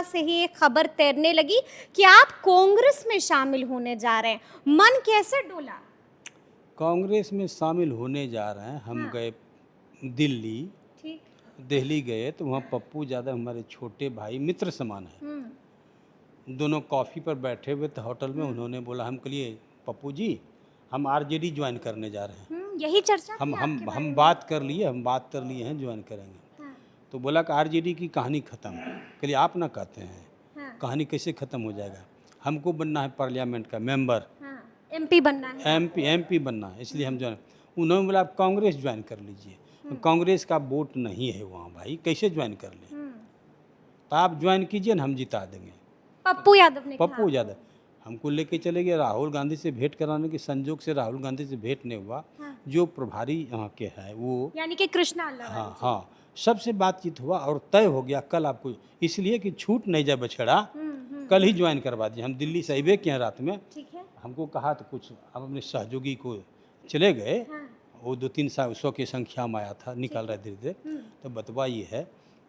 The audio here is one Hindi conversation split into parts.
से ही एक खबर तैरने लगी कि आप कांग्रेस में शामिल होने जा रहे हैं। मन कैसे डोला? कांग्रेस में शामिल होने जा रहे हैं। हम गए दिल्ली, ठीक। दिल्ली गए तो वहाँ पप्पू यादव हमारे छोटे भाई मित्र समान है। दोनों कॉफ़ी पर बैठे हुए थे होटल में। उन्होंने बोला, हम कहिए पप्पू जी हम आरजेडी ज्वाइन करने जा रहे हैं। यही चर्चा हम बात कर लिए हैं ज्वाइन करेंगे। तो बोला कि आरजेडी की कहानी ख़त्म। कहिए आप ना कहते हैं कहानी कैसे ख़त्म हो जाएगा, हमको बनना है पार्लियामेंट का मेंबर, एमपी बनना है, एमपी बनना है, इसलिए हम ज्वाइन। उन्होंने बोला आप कांग्रेस ज्वाइन कर लीजिए। कांग्रेस का वोट नहीं है वहाँ भाई, कैसे ज्वाइन कर लें? तो आप ज्वाइन कीजिए ना, हम जिता देंगे। पप्पू यादव ने पप्पू यादव हमको लेके चले गए राहुल गांधी से भेंट कराने के संजोग से। राहुल गांधी से भेंट नहीं हुआ। जो प्रभारी यहाँ के हैं वो यानी कि कृष्णा अल्लाह, हाँ सबसे बातचीत हुआ और तय हो गया कल आपको, इसलिए कि छूट नहीं जाए बछड़ा, कल ही ज्वाइन करवा दिए। हम दिल्ली से अबे किए रात में। ठीक है। हमको कहा तो कुछ हम अपने सहयोगी को चले गए। वो 200-300 की संख्या में आया था, निकल रहा धीरे धीरे। तो बतवा ये है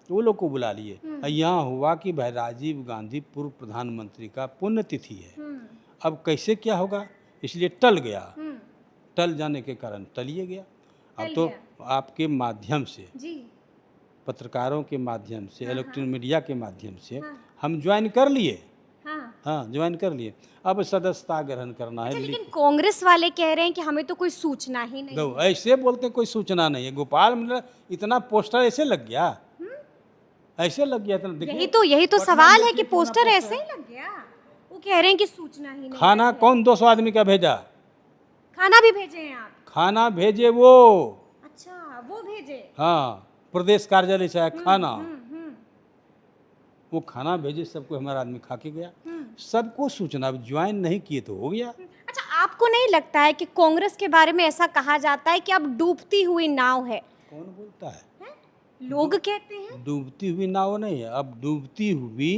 वो लोग को बुला लिए। यहाँ हुआ कि भाई राजीव गांधी पूर्व प्रधानमंत्री का पुण्यतिथि है। अब कैसे क्या होगा, इसलिए टल गया। टल जाने के कारण टलिए गया। अब तो आपके माध्यम से, पत्रकारों के माध्यम से, इलेक्ट्रॉनिक मीडिया के माध्यम से हम ज्वाइन कर लिए। हाँ ज्वाइन कर लिए। अब सदस्यता ग्रहण करना है। लेकिन कांग्रेस वाले कह रहे हैं कि हमें तो कोई सूचना ही नहीं है। ऐसे बोलते कोई सूचना नहीं है। गोपाल मतलब इतना पोस्टर ऐसे लग गया, ऐसे लग गया। यही तो सवाल है कि पोस्टर ऐसे ही लग गया। वो कह रहे हैं कि सूचना ही नहीं। खाना कौन 200 आदमी का भेजा? खाना भी भेजे हैं आप? खाना भेजे वो। अच्छा वो भेजे? हाँ प्रदेश कार्यालय से आया खाना। वो खाना भेजे, सबको हमारा आदमी खा के गया। सबको सूचना, ज्वाइन नहीं किए तो हो गया। अच्छा आपको नहीं लगता है कि कांग्रेस के बारे में ऐसा कहा जाता है कि अब डूबती हुई नाव है? कौन बोलता है? लोग कहते हैं डूबती हुई नाव नहीं है, अब डूबती हुई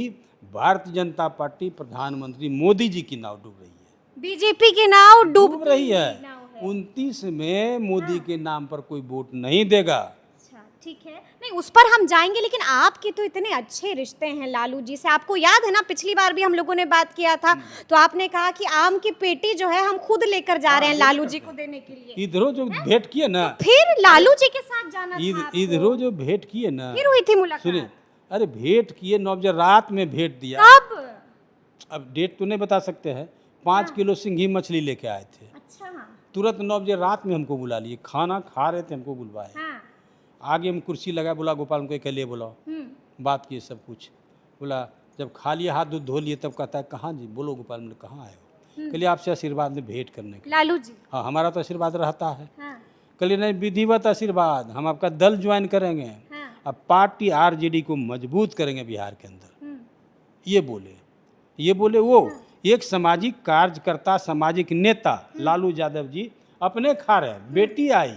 भारतीय जनता पार्टी प्रधानमंत्री मोदी जी की नाव डूब रही है। बीजेपी की नाव डूब रही है। 29 में मोदी के नाम पर कोई वोट नहीं देगा। अच्छा ठीक है, नहीं उस पर हम जाएंगे। लेकिन आपके तो इतने अच्छे रिश्ते हैं लालू जी से। आपको याद है ना, पिछली बार भी हम लोगों ने बात किया था तो आपने कहा कि आम की पेटी जो है हम खुद लेकर जा रहे हैं लालू जी को देने के लिए। इधरों जो भेंट किए ना, तो फिर लालू जी के साथ जाना था। इधरों जो भेंट किए ना, फिर हुई थी मुलाकात। सुनिए, अरे भेंट किए 9 बजे रात में भेंट दिया। अब डेट तो नहीं बता सकते हैं। 5 किलो सिंघी मछली लेके आए थे। अच्छा। तुरंत 9 बजे रात में हमको बुला लिए। खाना खा रहे थे, हमको बुलवाए। आगे हम कुर्सी लगा, बोला गोपाल हमको के लिए बुलाओ। बात किए सब कुछ। बोला जब खा लिए, हाथ दूध धो लिए, तब कहता है कहाँ जी? बोलो गोपाल, मैंने कहाँ आए हो? कह लिए आपसे आशीर्वाद में भेंट करने के। लालू जी? हाँ हमारा तो आशीर्वाद रहता है। कह लिए नहीं, विधिवत आशीर्वाद, हम आपका दल ज्वाइन करेंगे। अब पार्टी आरजेडी को मजबूत करेंगे बिहार के अंदर। ये बोले वो एक सामाजिक कार्यकर्ता, सामाजिक नेता लालू यादव जी अपने खा रहे। बेटी आई,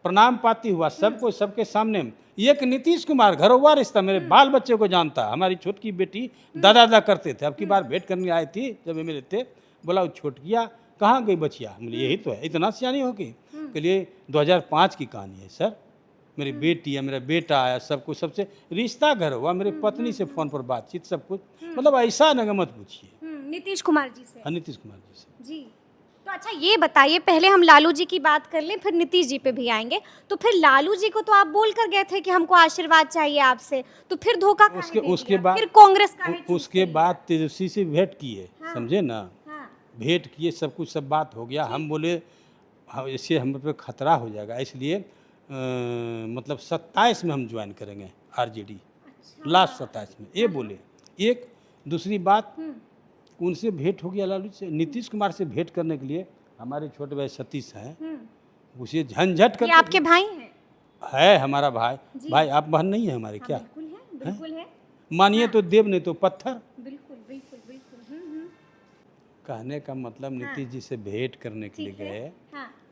प्रणाम पाती हुआ सबको, सबके सामने। एक नीतीश कुमार घरों रिश्ता, मेरे बाल बच्चे को जानता। हमारी छोटकी बेटी दादा करते थे। अब की बार भेंट करने आए थे जब ये मेरे थे। बोला वो छोटकिया कहाँ गई बचिया? बोले यही तो है, इतना सियानी हो गई। के लिए 2005 की कहानी है सर। मेरी बेटी है, मेरा बेटा आया, सब कुछ, सबसे रिश्ता घर हुआ। मेरी पत्नी से फोन पर बातचीत, सब कुछ। मतलब ऐसा न मत पूछिए। नीतीश कुमार जी से? नीतीश कुमार जी से जी। तो अच्छा ये बताइए, पहले हम लालू जी की बात कर लें, फिर नीतीश जी पे भी आएंगे। तो फिर लालू जी को तो आप बोल कर गए थे कि हमको आशीर्वाद चाहिए आपसे, तो फिर धोखा उसके बाद फिर कांग्रेस का उसके बाद तेजस्वी से भेंट किए। समझे ना? भेंट किए, सब कुछ, सब बात हो गया। हम बोले इससे हम पे खतरा हो जाएगा, इसलिए मतलब 27 में हम ज्वाइन करेंगे आरजेडी। लास्ट 27 में ये बोले। एक दूसरी बात, उनसे भेंट हो गया लालू से। नीतीश कुमार से भेंट करने के लिए हमारे छोटे भाई सतीश हैं, उसे झंझट कर। आपके भाई हैं? है हमारा भाई। भाई आप बहन नहीं है हमारे? क्या बिल्कुल है। मानिए तो देव, नहीं तो पत्थर। बिल्कुल। कहने का मतलब नीतीश जी से भेंट करने के लिए गए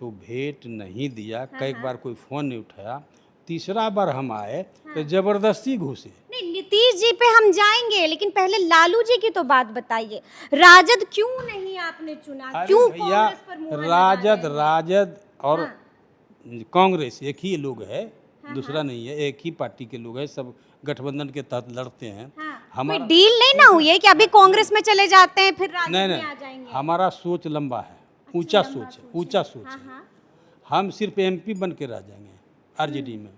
तो भेंट नहीं दिया। कई बार कोई फोन नहीं उठाया। तीसरा बार हम आए तो जबरदस्ती घुसे। नहीं, नीतीश जी पे हम जाएंगे, लेकिन पहले लालू जी की तो बात बताइए। राजद क्यों नहीं आपने चुना? क्यों कांग्रेस पर मुहर? राजद और कांग्रेस एक ही लोग है, दूसरा नहीं है। एक ही पार्टी के लोग हैं सब। गठबंधन के तहत लड़ते हैं। हाँ। कोई हमारा डील नहीं ना हुई है कि अभी कांग्रेस में चले जाते हैं फिर राजद नहीं में आ नहीं, जाएंगे? हमारा सोच लंबा है, ऊंचा सोच है, ऊंचा सोच हाँ है। हाँ। हम सिर्फ एमपी बन के रह जाएंगे आरजेडी में,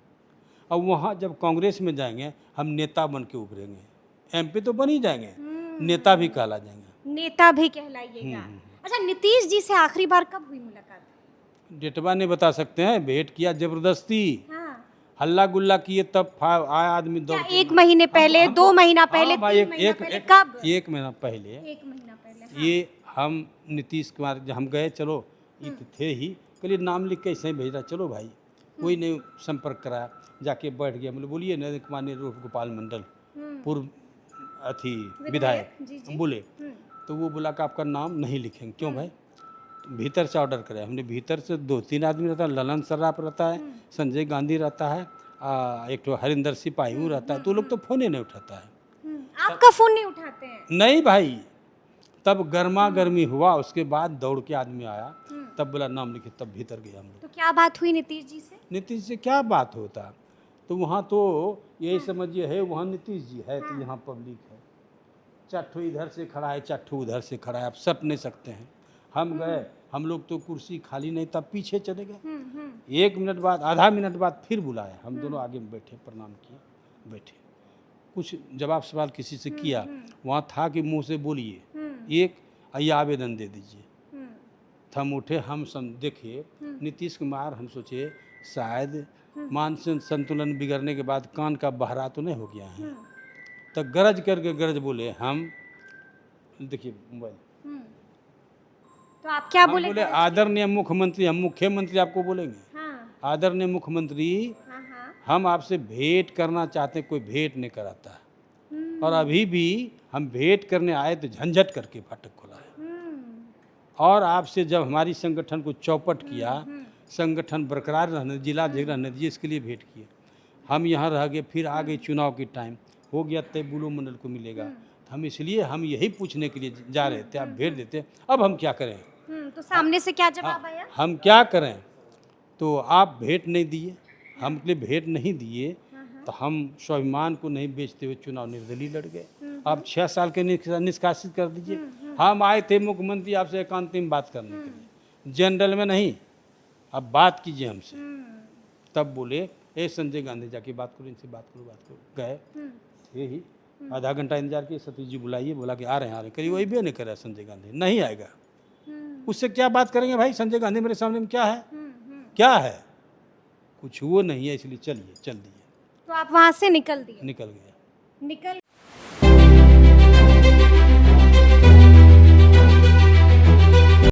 और वहाँ जब कांग्रेस में जाएंगे हम नेता बन के उभरेंगे। एमपी तो बन ही जाएंगे, नेता भी कहला जाएंगे। नेता भी कहलाइएगा। अच्छा, नीतीश जी से आखिरी बार कब हुई मुलाकात? डेटवा नहीं बता सकते हैं, भेंट किया जबरदस्ती, हाँ। हल्ला गुल्ला किए तब आया आदमी दौड़ क्या के। 1 महीने पहले, 2 महीना पहले, हाँ भाई, 3 महीना पहले, एक कब? महीना पहले 1 महीना पहले। ये हम नीतीश कुमार जब हम गए, चलो ये तो थे ही, कल नाम लिख के ऐसे ही भेज रहा, चलो भाई, कोई नहीं संपर्क कराया, जाके बैठ गया। मतलब बोलिए नरेंद्र कुमार ने रूप गोपाल मंडल पूर्व अथी विधायक जी, जी। बोले, तो वो बोला कि आपका नाम नहीं लिखेंगे। क्यों भाई? तो भीतर से ऑर्डर करे। हमने भीतर से 2-3 आदमी रहता है, ललन सर्राफ रहता है, संजय गांधी रहता है, एक तो हरिंदर सिपाही वो रहता है, तो लोग तो फोन ही नहीं उठाता है। आपका फोन नहीं उठाते हैं? नहीं भाई, तब गर्मा गर्मी हुआ, उसके बाद दौड़ के आदमी आया, तब बोला नाम लिखे, तब भीतर गया हम लोग। तो क्या बात हुई नीतीश जी से? नीतीश से क्या बात होता? तो वहाँ तो यही समझिए है, वहाँ नीतीश जी है तो यहाँ पब्लिक है, चट्ठू इधर से खड़ा है, चट्ठू उधर से खड़ा है, आप सट नहीं सकते हैं। हम गए, हम लोग तो कुर्सी खाली नहीं था, पीछे चले गए। 1 मिनट बाद, आधा मिनट बाद फिर बुलाया, हम दोनों आगे में बैठे, प्रणाम किए, बैठे, कुछ जवाब सवाल किसी से किया, वहाँ था कि मुंह से बोलिए, एक ये आवेदन दे दीजिए। हम उठे, हम देखे नीतीश कुमार, हम सोचे शायद मानसिक संतुलन बिगड़ने के बाद कान का बहरा तो नहीं हो गया है, तो गरज करके गरज बोले, हम देखिए मोबाइल, तो आप क्या हम बोले? बोले आदरणीय मुख्यमंत्री, हम मुख्यमंत्री आपको बोलेंगे, हाँ, आदरणीय मुख्यमंत्री, हाँ, हाँ। हम आपसे भेंट करना चाहते हैं, कोई भेंट नहीं कराता, और अभी भी हम भेंट करने आए तो झंझट करके फाटक खोला है। और आपसे जब हमारी संगठन को चौपट किया, संगठन बरकरार रहने, जिला अध्यक्ष रहने दीजिए, इसके लिए भेंट किए। हम यहाँ रह गए, फिर आ गए चुनाव की टाइम हो गया, तय बुलो मंडल को मिलेगा, हम इसलिए हम यही पूछने के लिए जा रहे थे, आप भेंट देते, अब हम क्या करें? तो सामने से क्या जवाब आया? हम क्या करें? तो आप भेंट नहीं दिए, हम के लिए भेंट नहीं दिए, तो हम स्वाभिमान को नहीं बेचते हुए चुनाव निर्दलीय लड़ गए। आप 6 साल के निष्कासित कर दीजिए। हम आए थे मुख्यमंत्री आपसे एकांत में बात करने के लिए, जनरल में नहीं, अब बात कीजिए हमसे। तब बोले ए संजय गांधी, जाके बात करो, इनसे बात करो। गए, यही आधा घंटा इंतजार किए, सतीश जी बुलाइए, बोला कि आ रहे हैं, करीब वही भी नहीं कर रहा संजय गांधी, नहीं आएगा। उससे क्या बात करेंगे भाई? संजय गांधी मेरे सामने में क्या है? क्या है? कुछ वो नहीं है, इसलिए चलिए, चल दिए, तो आप वहां से निकल दिए? निकल गया। निकल